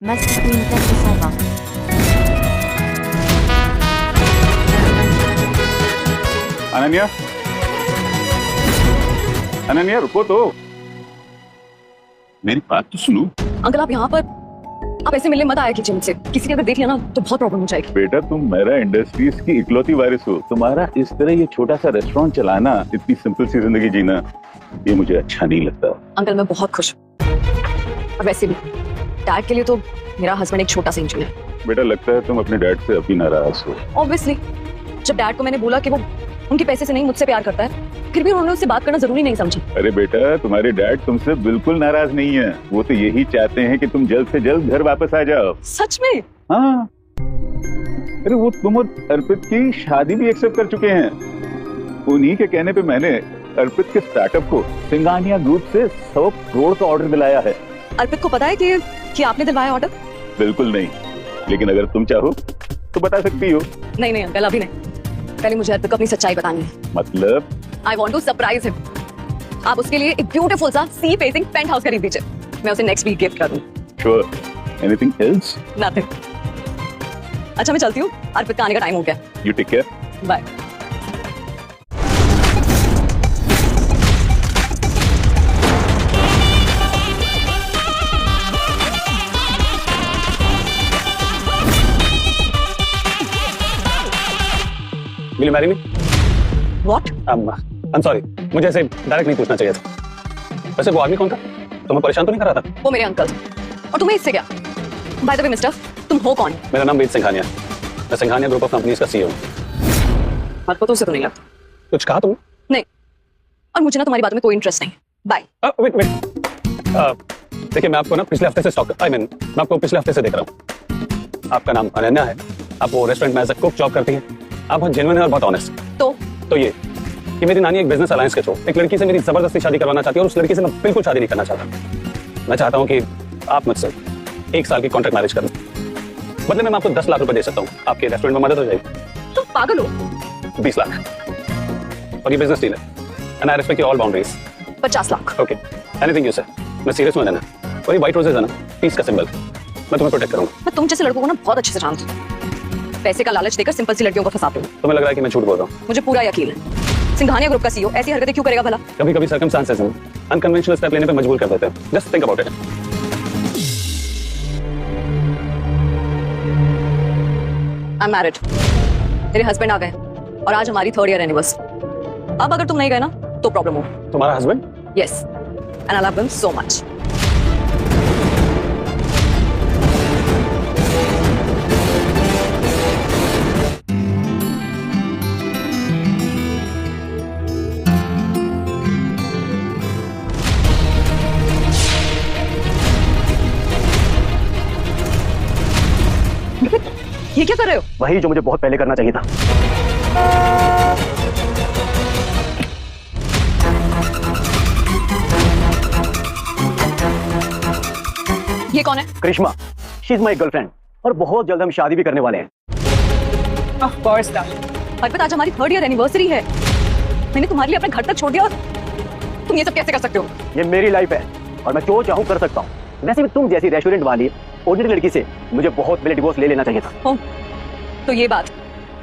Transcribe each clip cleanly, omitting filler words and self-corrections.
Must Queen Tekisova. Ananya, Ananya रुको तो, मेरी बात तो सुनो। अंकल आप यहाँ पर आप ऐसे मिलने मत आया किचन मुझसे, किसी ने अगर देख लिया ना तो बहुत प्रॉब्लम हो जाएगी। बेटा तुम मेरा इंडस्ट्रीज की इकलौती वारिस हो। तुम्हारा इस तरह ये छोटा सा रेस्टोरेंट चलाना, इतनी सिंपल सी जिंदगी जीना, ये मुझे अच्छा नहीं लगता। अंकल मैं बहुत खुश हूँ, और वैसे भी डैड के लिए तो मेरा हस्बैंड एक छोटा सा इंजन है। बेटा लगता है तुम अपने डैड से अभी नाराज हो। ऑब्वियसली जब डैड को मैंने बोला कि वो उनके पैसे से नहीं मुझसे प्यार करता है, फिर भी उन्होंने उससे बात करना जरूरी नहीं समझा। अरे बेटा तुम्हारे डैड तुमसे बिल्कुल नाराज नहीं है, वो तो यही चाहते हैं कि तुम जल्द से जल्द घर वापस आ जाओ। सच में? हाँ, अरे वो तुम और अर्पित की शादी भी एक्सेप्ट कर चुके हैं। उन्हीं के कहने पे मैंने अर्पित के स्टार्टअप को सिंघानिया ग्रुप से 100 करोड़ का ऑर्डर दिलाया है। अर्पित को पता है कि आपने दिलवाया ऑर्डर? बिल्कुल नहीं, लेकिन अगर तुम चाहो तो बता सकती हो। नहीं नहीं अंकल अभी नहीं, पहले मुझे अर्पित को अपनी सच्चाई बतानी है। मतलब? I want to surprise him. आप उसके लिए एक ब्यूटीफुल सा सी फेसिंग पेंट हाउस खरीद दीजिए, मैं उसे नेक्स्ट वीक गिफ्ट कर दूं। Sure, anything else? नथिंग। अच्छा मैं चलती हूँ, अर्पित का आने का टाइम हो गया। You take care, bye. Will you marry me? What? I'm sorry, मुझे ऐसे डायरेक्ट नहीं पूछना चाहिए था। वैसे वो आदमी कौन था? तुम्हें परेशान तो नहीं कर रहा था? वो मेरे अंकल थे, और तुम्हें इससे क्या? बाय द वे मिस्टर, तुम हो कौन? मेरा नाम वेद सिंघानिया, मैं सिंघानिया ग्रुप ऑफ कंपनीज का CEO हूँ। अर्पित से तो नहीं लगता। कुछ कहा तुमने? नहीं, और मुझे ना तुम्हारी बात में कोई इंटरेस्ट नहीं। बाय। वेट, देखिए मैं आपको ना पिछले हफ्ते से मैं आपको पिछले हफ्ते से देख रहा हूँ। आपका नाम अनन्या है, आप वो रेस्टोरेंट में एज अ कुक जॉब करती हैं, आप बहुत जेन्युइन है और बहुत ऑनेस्ट। तो ये कि मेरी नानी एक बिजनेस अलायंस के थ्रू एक लड़की से मेरी जबरदस्ती शादी करवाना चाहती है, और उस लड़की से मैं बिल्कुल शादी नहीं करना चाहता। मैं चाहता हूँ कि आप मुझसे 1 साल की कॉन्ट्रैक्ट मैरिज कर लो, बदले में मैं आपको 10 लाख रुपए दे सकता हूँ, आपके रेस्टोरेंट में मदद हो जाएगी। तुम पागल हो? 20 लाख, और ये बिजनेस डील है, and I respect all boundaries. 50 lakh. Okay, anything you से। मैं सीरियस हूँ ना, और ये व्हाइट रोजेस है ना, पीस का सिंबल, मैं तुम्हें प्रोटेक्ट करूंगा। मैं तुम जैसे लड़कों को ना बहुत अच्छे से जानती हूँ, पैसे का लालच देकर सिंपल सी लड़कियों को फंसाते हो। तुम्हें लग रहा है कि मैं झूठ बोल रहा हूँ? मुझे पूरा यकीन है, सिंघानिया ग्रुप का CEO ऐसी हरकतें क्यों करेगा भला? कभी कभी सर्कमस्टांसेस अनकन्वेंशनल स्टेप लेने पे मजबूर कर देते हैं। Just think about it. I am married, मेरे हस्बैंड आ गए, और आज हमारी 3rd ईयर एनिवर्सरी। अब अगर तुम नहीं गए ना तो प्रॉब्लम हो। तुम्हारा husband? Yes, and I love him so much. ये क्या कर रहे हो? वही जो मुझे बहुत पहले करना चाहिए था। ये कौन है? करिश्मा, शी इज माय गर्लफ्रेंड, और बहुत जल्द हम शादी भी करने वाले हैं। ऑफ कोर्स अर्पित, आज हमारी 3rd ईयर एनिवर्सरी है, मैंने तुम्हारे लिए अपने घर तक छोड़ दिया, और तुम ये सब कैसे कर सकते हो? ये मेरी लाइफ है, और मैं जो चाहूँ कर सकता हूँ। वैसे भी तुम जैसी रेस्टोरेंट वाली ऑर्डिनरी लड़की से मुझे बहुत पहले डिवोर्स ले लेना चाहिए था। तो ये बात?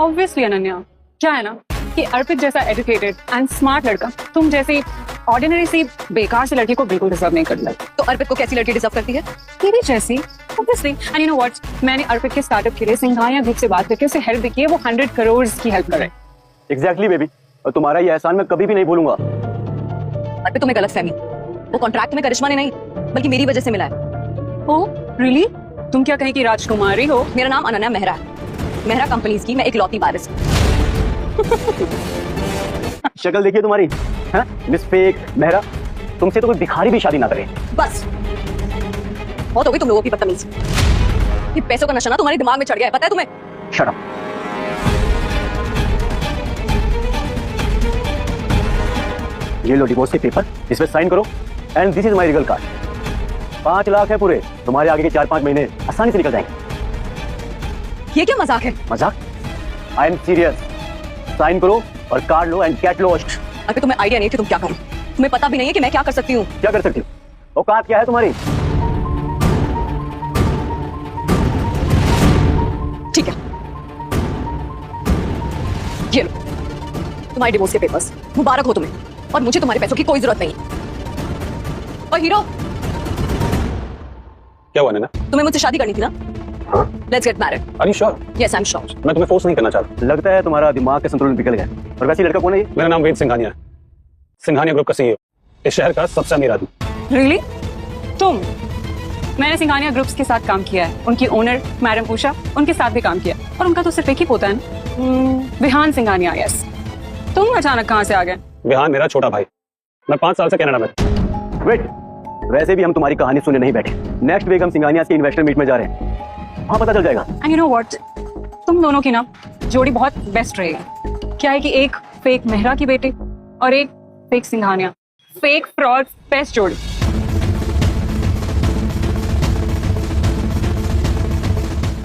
ऑब्वियसली अनन्या, क्या है ना कि अर्पित जैसा एजुकेटेड एंड स्मार्ट लड़का तुम जैसी ऑर्डिनरी सी बेकार सी लड़की को बिल्कुल डिजर्व नहीं करता। तो अर्पित को कैसी लड़की डिजर्व करती है? तेरी जैसी, obviously. And you know what, मैंने अर्पित के स्टार्टअप के लिए सिंघानिया ग्रुप से बात करके उसे हेल्प भी की है, वो 100 करोड़ की हेल्प कर रहे हैं। एग्जैक्टली बेबी, और तुम्हारा ये एहसान मैं कभी भी नहीं भूलूंगा। अर्पित तुम्हें गलतफहमी, वो कॉन्ट्रैक्ट में करिश्मा ने नहीं बल्कि मेरी वजह से मिला है। Oh really? तुम क्या कहीं की राजकुमारी हो? मेरा नाम अनन्या मेहरा है, मेहरा कंपनीज की मैं एक लौती वारिस। शक्ल देखिए तुम्हारी, हैं? मिस फेक मेहरा, तुमसे तो कोई भिखारी भी शादी ना करे। बस बहुत हो गई तुम लोगों की बदतमीजी। ये पैसों का नशा ना तुम्हारे दिमाग में चढ़ गया है, पता है तुम्हें? Shut up. ये लो डिवोर्स के पेपर, इस पे साइन करो, and this is my legal card. 5 lakh है पूरे, तुम्हारे आगे के 4-5 महीने आसानी से निकल जाएंगे। ये क्या मजाक है? मजाक? I am serious. साइन करो और card low and get lost. अगर तुम्हें आइडिया नहीं है कि तुम क्या करो, तुम्हें पता भी नहीं है कि मैं क्या कर सकती हूँ। क्या कर सकती हो? औकात क्या है तुम्हारी? तुम्हारे डिवोर्स के पेपर्स, मुबारक हो तुम्हें, और मुझे तुम्हारे पैसों की कोई जरूरत नहीं। और हीरो, क्या हुआ नैना? तुम्हें मुझसे शादी करनी थी ना? हाँ। Let's get married. Are you sure? Yes, I am sure. मैं तुम्हें फोर्स नहीं करना चाहता। लगता है तुम्हारा दिमाग का संतुलन बिगड़ गया। और वैसे लड़का कौन है ये? मेरा नाम वेद सिंघानिया है, सिंघानिया ग्रुप का सीईओ, इस शहर का सबसे अमीर आदमी। रियली? तुम? मैंने सिंघानिया ग्रुप्स के साथ काम किया है, उनकी ओनर मैडम उषा, उनके साथ भी काम किया, और उनका तो सिर्फ एक ही पोता है ना, विहान सिंघानिया। यस। तुम अचानक कहाँ से आ गए? विहान मेरा छोटा भाई, मैं 5 साल से कनाडा में। वेट, वैसे भी हम तुम्हारी कहानी सुनने नहीं बैठे। नेक्स्ट वीक हम सिंघानिया के इन्वेस्टर मीट में जा रहे हैं, वहाँ पता चल जाएगा। एंड यू नो व्हाट, तुम दोनों की ना जोड़ी बहुत बेस्ट रहेगी। क्या है कि एक फेक मेहरा की बेटी और एक fake Singhania, fake fraud, best जोड़ी।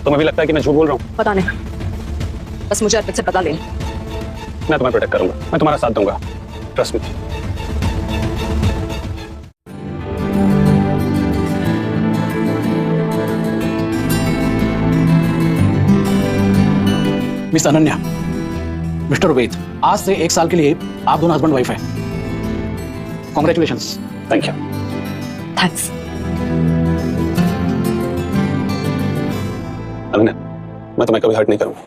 तुम्हें भी लगता है कि मैं झूठ बोल रहा हूँ? पता नहीं, बस मुझे अर्पित से पता लेना। मैं तुम्हें प्रोटेक्ट करूंगा, मैं तुम्हारा साथ दूंगा, trust me. Miss Ananya, mister Ved, आज से 1 साल के लिए आप दोनों हस्बैंड वाइफ हैं। Congratulations. Thank you. Thanks. Ananya, मैं तुम्हें कभी हर्ट नहीं करूंगा,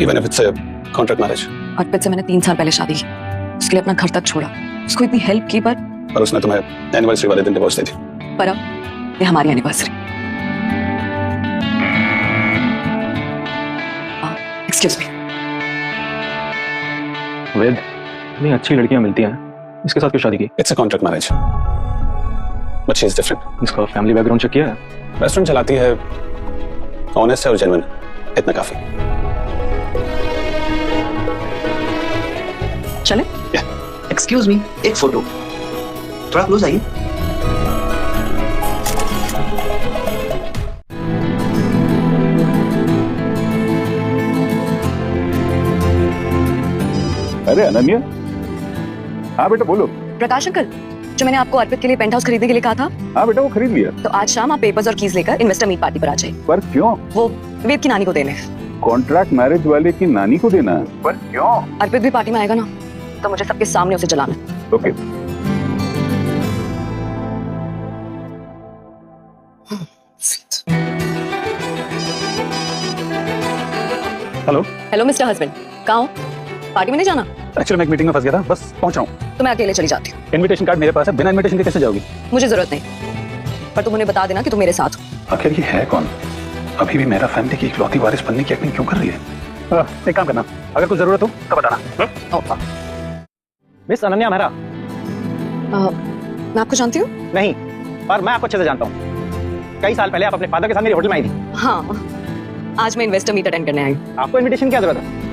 even if it's a contract marriage. Arpit से मैंने 3 साल पहले शादी की, उसके लिए अपना घर तक छोड़ा, उसको इतनी हेल्प की, पर उसने तुम्हें एनिवर्सरी वाले दिन डिवोर्स दे दी। पर अब ये हमारी एनिवर्सरी। Excuse me. वेद, इतनी अच्छी लड़कियां मिलती हैं, इसके साथ क्यों शादी की? It's a contract marriage, but she is different. इसका फैमिली बैकग्राउंड चेक किया है? रेस्टोरेंट चलाती है, ऑनेस्ट है और जेन्युइन, इतना काफी। चले? एक्सक्यूज मी, एक फोटो। थोड़ा क्लोज आइए। अरे अनन्या, हाँ बेटा बोलो। प्रकाश अंकल, जो मैंने आपको अर्पित के लिए पेंट हाउस खरीदने के लिए कहा था, हाँ बेटा वो खरीद लिया। तो आज शाम आप पेपर्स और कीज लेकर इन्वेस्टर मीट पार्टी पर आ जाइए। पर क्यों? वो वेद की नानी को देने। कॉन्ट्रैक्ट मैरिज वाले की नानी को देना है? पर क्यों? अर्पित भी पार्टी में आएगा ना, तो मुझे सबके सामने उसे जलाना है। Okay. Hello. Hello mister husband, कहाँ हो? पार्टी में नहीं जाना? एक्चुअली मैं एक मीटिंग में फंस गया था, बस पहुंच रहा हूँ। तो मैं अकेले चली जाती हूँ। इनविटेशन कार्ड मेरे पास है, बिना इनविटेशन के कैसे जाओगी? मुझे जरूरत नहीं, पर तुम उन्हें बता देना कि तुम मेरे साथ हो। आखिर ये है कौन? अभी भी मेरा फैमिली की इकलौती वारिस बनने की एक्टिंग क्यों कर रही है? एक काम करना, अगर कुछ जरूरत हो तो बताना। मिस अनन्या मेहरा? मैं आपको जानती हूँ? नहीं, पर मैं आपको अच्छे से जानता हूँ। कई साल पहले आप अपने फादर के साथ मेरी होटल में आई थी। हाँ, आज मैं इन्वेस्टर मीट अटेंड करने आई हूँ। आपको इनविटेशन की क्या जरूरत है?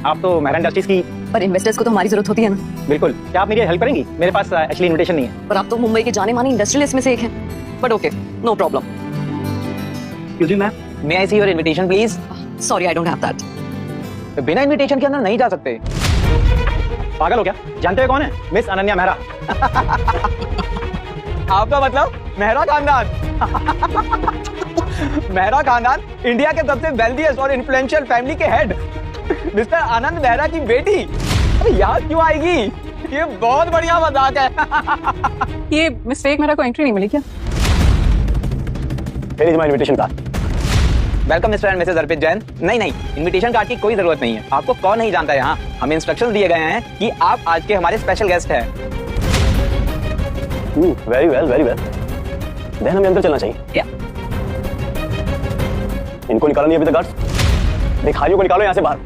आप तो मेहरा इंडस्ट्रीज की। पर इन्वेस्टर्स को तो हमारी जरूरत होती है ना। बिल्कुल, क्या आप मेरी हेल्प करेंगी? मेरे पास एक्चुअली इनविटेशन नहीं है। पर आप तो मुंबई के जाने माने इंडस्ट्रियलिस्ट में से एक हैं। But okay, no problem. Excuse me ma'am, may I see your invitation please? Sorry, I don't have that. बिना इनविटेशन के अंदर नहीं जा सकते। पागल हो क्या? जानते हो कौन है? मिस अनन्या मेहरा। आपका मतलब मेहरा खानदान। मेहरा खानदान इंडिया के सबसे वेल्दीएस्ट और इन्फ्लुएंशियल फैमिली के हेड मिस्टर आनंद मेहरा की बेटी याद क्यों आएगी? ये बहुत बढ़िया मजाक है। ये मिस्टेक मेरा को एंट्री नहीं मिली क्या? Here is my invitation card. Welcome mister and Mrs Arpit Jain. नहीं, इनविटेशन कार्ड की कोई जरूरत नहीं है। आपको कौन नहीं जानता है यहाँ। हमें इंस्ट्रक्शंस दिए गए हैं कि आप आज के हमारे स्पेशल गेस्ट हैं। Very well, very well. Then हमें अंदर चलना चाहिए। या। इनको निकालो नहीं अभी तक गार्ड्स। भिखारियों को निकालो यहाँ से बाहर।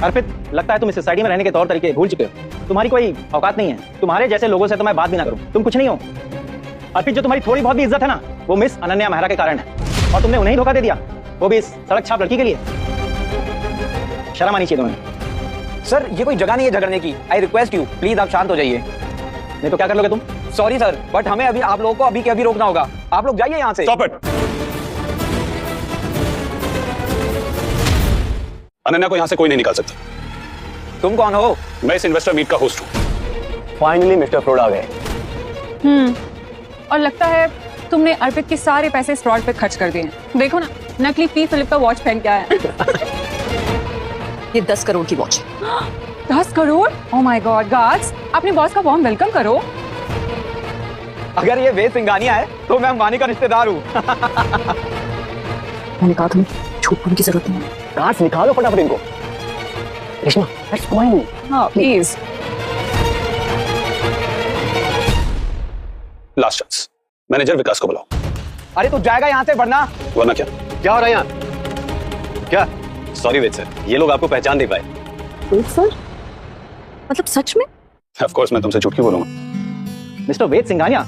अर्पित, लगता है तुम इस सोसाइटी में रहने के तौर तरीके भूल चुके हो। तुम्हारी कोई औकात नहीं है। तुम्हारे जैसे लोगों से तो मैं बात भी ना करूं। तुम कुछ नहीं हो। अर्पित, जो तुम्हारी थोड़ी बहुत भी इज्जत है ना, वो मिस अनन्या मेहरा के कारण है। और तुमने उन्हें धोखा दे दिया, वो भी इस सड़क छाप लड़की के लिए। शर्म आनी चाहिए तुम्हें। सर, ये कोई जगह नहीं है झगड़ने की। आई रिक्वेस्ट यू, प्लीज आप शांत हो जाइए, नहीं तो क्या कर लोगे तुम? सॉरी सर, बट हमें अभी आप लोगों को अभी के अभी रोकना होगा। आप लोग जाइए यहाँ से। Stop it! अनन्या को यहाँ से कोई नहीं निकाल सकता। तुम कौन हो? मैं इस इन्वेस्टर मीट का होस्ट हूँ। फाइनली मिस्टर फ्रॉड आ गए। और लगता है तुमने अर्पित के सारे पैसे इस फ्रॉड पे खर्च कर दिए। देखो ना, नकली पी फिलिप का वॉच पहन के आया है। ये 10 करोड़ की watch. 10 crore? Oh my God guards, अपने बॉस का वार्म वेलकम करो। अगर ये वेद सिंघानिया है तो मैं अंबानी का रिश्तेदार हूँ। मैंने कहा तुम्हें छूट पाने की जरूरत नहीं है। कार्ड्स निकालो फटाफट इनको। रेशमा, लेट्स गो इन। हाँ प्लीज। लास्ट चांस, मैनेजर विकास को बुलाओ। अरे तू जाएगा यहाँ से वरना। वरना क्या? क्या हो रहा है यहाँ? क्या? सॉरी वेद सर, ये लोग आपको पहचान नहीं पाए। वेद सर? मतलब सच में? ऑफ कोर्स मैं तुमसे झूठ क्यों बोलूंगा? मिस्टर वेद सिंघानिया,